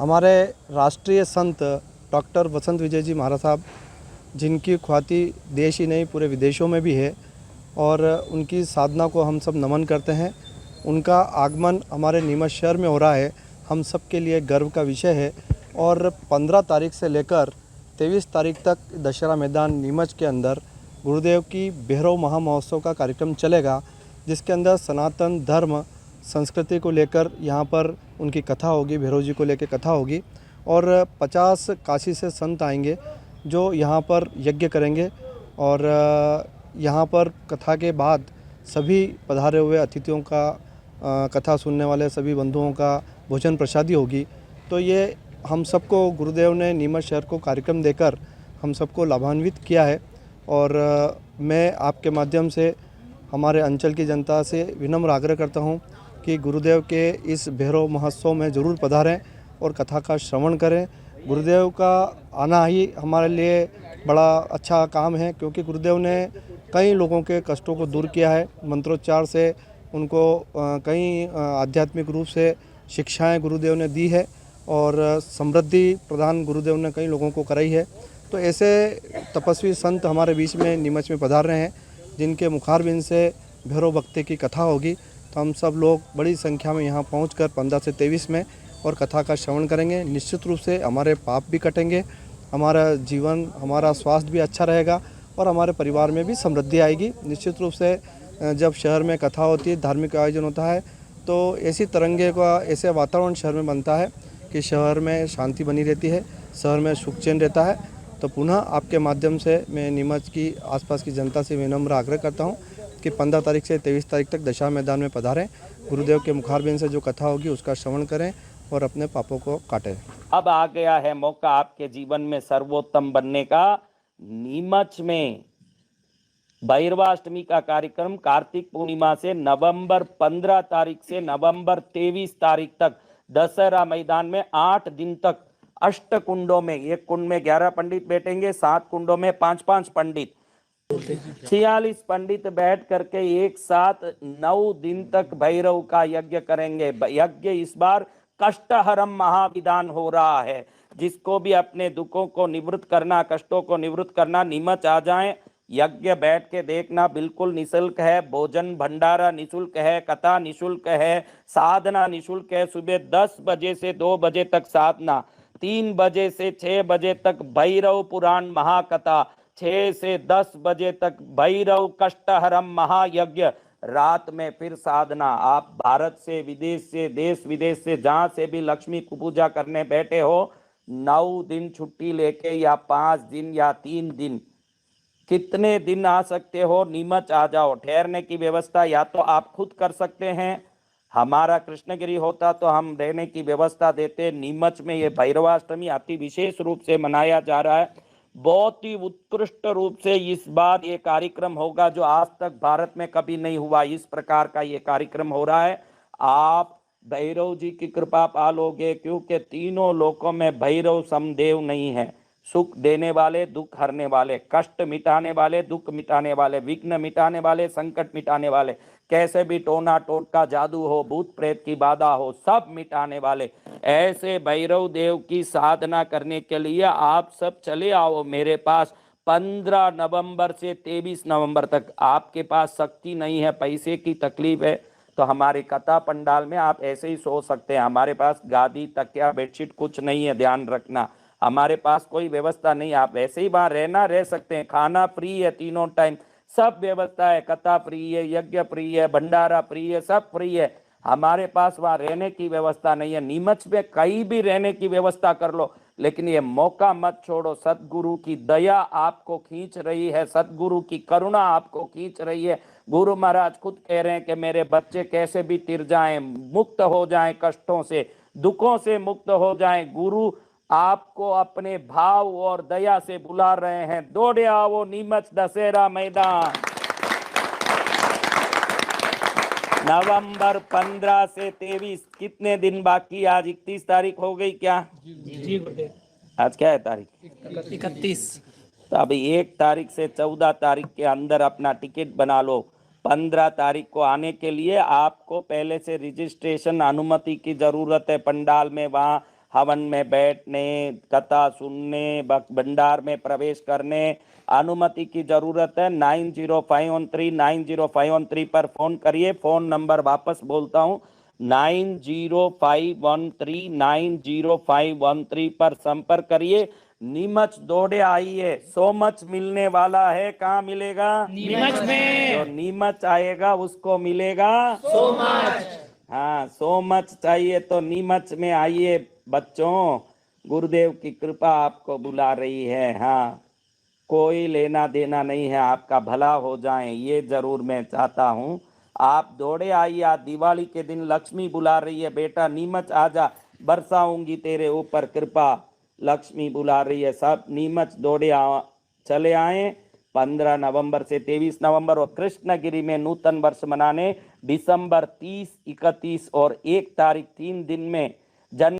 हमारे राष्ट्रीय संत डॉक्टर बसंत विजय जी महाराज साहब, जिनकी ख्याति देश ही नहीं पूरे विदेशों में भी है और उनकी साधना को हम सब नमन करते हैं। उनका आगमन हमारे नीमच शहर में हो रहा है, हम सब के लिए गर्व का विषय है। और 15 तारीख से लेकर 23 तारीख तक दशहरा मैदान नीमच के अंदर गुरुदेव की भैरव महामहोत्सव का कार्यक्रम चलेगा, जिसके अंदर सनातन धर्म संस्कृति को लेकर यहाँ पर उनकी कथा होगी, भैरव जी को लेकर कथा होगी। और 50 काशी से संत आएंगे जो यहाँ पर यज्ञ करेंगे। और यहाँ पर कथा के बाद सभी पधारे हुए अतिथियों का, कथा सुनने वाले सभी बंधुओं का भोजन प्रसादी होगी। तो ये हम सबको गुरुदेव ने नीमच शहर को कार्यक्रम देकर हम सबको लाभान्वित किया है। और मैं आपके माध्यम से हमारे अंचल की जनता से विनम्र आग्रह करता हूँ कि गुरुदेव के इस भैरव महोत्सव में ज़रूर पधारें और कथा का श्रवण करें। गुरुदेव का आना ही हमारे लिए बड़ा अच्छा काम है, क्योंकि गुरुदेव ने कई लोगों के कष्टों को दूर किया है। मंत्रोच्चार से उनको कई आध्यात्मिक रूप से शिक्षाएं गुरुदेव ने दी है और समृद्धि प्रदान गुरुदेव ने कई लोगों को कराई है। तो ऐसे तपस्वी संत हमारे बीच में नीमच में पधार रहे हैं, जिनके मुखारबिंद से भैरव भक्ति की कथा होगी। तो हम सब लोग बड़ी संख्या में यहाँ पहुँचकर 15 से 23 में और कथा का श्रवण करेंगे। निश्चित रूप से हमारे पाप भी कटेंगे, हमारा जीवन, हमारा स्वास्थ्य भी अच्छा रहेगा और हमारे परिवार में भी समृद्धि आएगी। निश्चित रूप से जब शहर में कथा होती है, धार्मिक आयोजन होता है, तो ऐसी तरंगे का, ऐसे वातावरण शहर में बनता है कि शहर में शांति बनी रहती है, शहर में सुख चैन रहता है। तो पुनः आपके माध्यम से मैं नीमच की आसपास की जनता से विनम्र आग्रह करता हूँ कि 15 तारीख से 23 तारीख तक दशहरा मैदान में पधारें, गुरुदेव के मुखारबिंद से जो कथा होगी उसका श्रवण करें और अपने पापों को काटें। अब आ गया है मौका आपके जीवन में सर्वोत्तम बनने का। नीमच में भैरवाष्टमी का कार्यक्रम कार्तिक पूर्णिमा से नवंबर 15 तारीख से नवंबर 23 तारीख तक दशहरा मैदान में 8 दिन तक 8 कुंडों में, एक कुंड में 11 पंडित बैठेंगे, 7 कुंडों में 5-5 पंडित, 46 पंडित बैठ करके एक साथ 9 दिन तक भैरव का यज्ञ करेंगे। यज्ञ इस बार कष्टहरम महाविदान हो रहा है। जिसको भी अपने दुखों को निवृत्त करना, कष्टों को निवृत्त करना, नीमच आ जाएं। यज्ञ बैठ के देखना बिल्कुल निःशुल्क है, भोजन भंडारा निःशुल्क है, कथा निःशुल्क है, साधना निःशुल्क है। सुबह 10 बजे से 2 बजे तक साधना, 3 बजे से 6 बजे तक भैरव पुराण महाकथा, 6 से 10 बजे तक भैरव कष्टहरम महायज्ञ, रात में फिर साधना। आप भारत से, विदेश से, देश विदेश से जहां से भी लक्ष्मी की पूजा करने बैठे हो, 9 दिन छुट्टी लेके या 5 दिन या 3 दिन, कितने दिन आ सकते हो, नीमच आ जाओ। ठहरने की व्यवस्था या तो आप खुद कर सकते हैं, हमारा कृष्णगिरी होता तो हम रहने की व्यवस्था देते। नीमच में ये भैरवाष्टमी अति विशेष रूप से मनाया जा रहा है, बहुत ही उत्कृष्ट रूप से इस बार ये कार्यक्रम होगा जो आज तक भारत में कभी नहीं हुआ। इस प्रकार का ये कार्यक्रम हो रहा है। आप भैरव जी की कृपा पालोगे, क्योंकि तीनों लोकों में भैरव समदेव नहीं है। सुख देने वाले, दुख हरने वाले, कष्ट मिटाने वाले, दुख मिटाने वाले, विघ्न मिटाने वाले, संकट मिटाने वाले, कैसे भी टोना टोटका जादू हो, भूत प्रेत की बाधा हो, सब मिटाने वाले ऐसे भैरव देव की साधना करने के लिए आप सब चले आओ मेरे पास। 15 नवंबर से 23 नवंबर तक। आपके पास शक्ति नहीं है, पैसे की तकलीफ है, तो हमारे कथा पंडाल में आप ऐसे ही सो सकते हैं। हमारे पास गादी, तकिया, बेडशीट कुछ नहीं है, ध्यान रखना। हमारे पास कोई व्यवस्था नहीं, आप ऐसे ही वहां रहना, रह सकते हैं। खाना फ्री है, तीनों टाइम सब व्यवस्था है। कथा फ्री है, यज्ञ फ्री है, भंडारा फ्री है, सब फ्री है। हमारे पास वहां रहने की व्यवस्था नहीं है। नीमच में कहीं भी रहने की व्यवस्था कर लो, लेकिन ये मौका मत छोड़ो। सदगुरु की दया आपको खींच रही है, सदगुरु की करुणा आपको खींच रही है। गुरु महाराज खुद कह रहे हैं कि मेरे बच्चे कैसे भी तिर जाएं, मुक्त हो जाएं, कष्टों से, दुखों से मुक्त हो जाएं। गुरु आपको अपने भाव और दया से बुला रहे हैं। दौड़े आओ नीमच दशहरा मैदान। नवंबर 15 से 23, कितने दिन बाकी? आज 31 तारीख हो गई क्या? जी गुरुदेव। आज क्या है तारीख? 31। तो अभी 1 तारीख से 14 तारीख के अंदर अपना टिकट बना लो। 15 तारीख को आने के लिए आपको पहले से रजिस्ट्रेशन, अनुमति की जरूरत है पंडाल में। वहाँ हवन में बैठने, कथा सुनने, भंडार में प्रवेश करने अनुमति की जरूरत है। 9051390513 पर फोन करिए। फोन नंबर वापस बोलता हूँ, 9051390513 पर संपर्क करिए। नीमच दौड़े आइए, सो मच मिलने वाला है। कहाँ मिलेगा? नीमच में। जो नीमच आएगा उसको मिलेगा सो मच। हाँ, सो मच चाहिए तो नीमच में आइए बच्चों। गुरुदेव की कृपा आपको बुला रही है। हाँ, कोई लेना देना नहीं है, आपका भला हो जाए ये जरूर मैं चाहता हूँ। आप दौड़े आइए। आज दिवाली के दिन लक्ष्मी बुला रही है, बेटा नीमच आजा, बरसाऊंगी तेरे ऊपर कृपा। लक्ष्मी बुला रही है, सब नीमच दौड़े चले आए। 15 नवंबर से 23 नवंबर और कृष्णगिरी में नूतन वर्ष मनाने दिसंबर 30, 31 और 1 तारीख 3 दिन में जन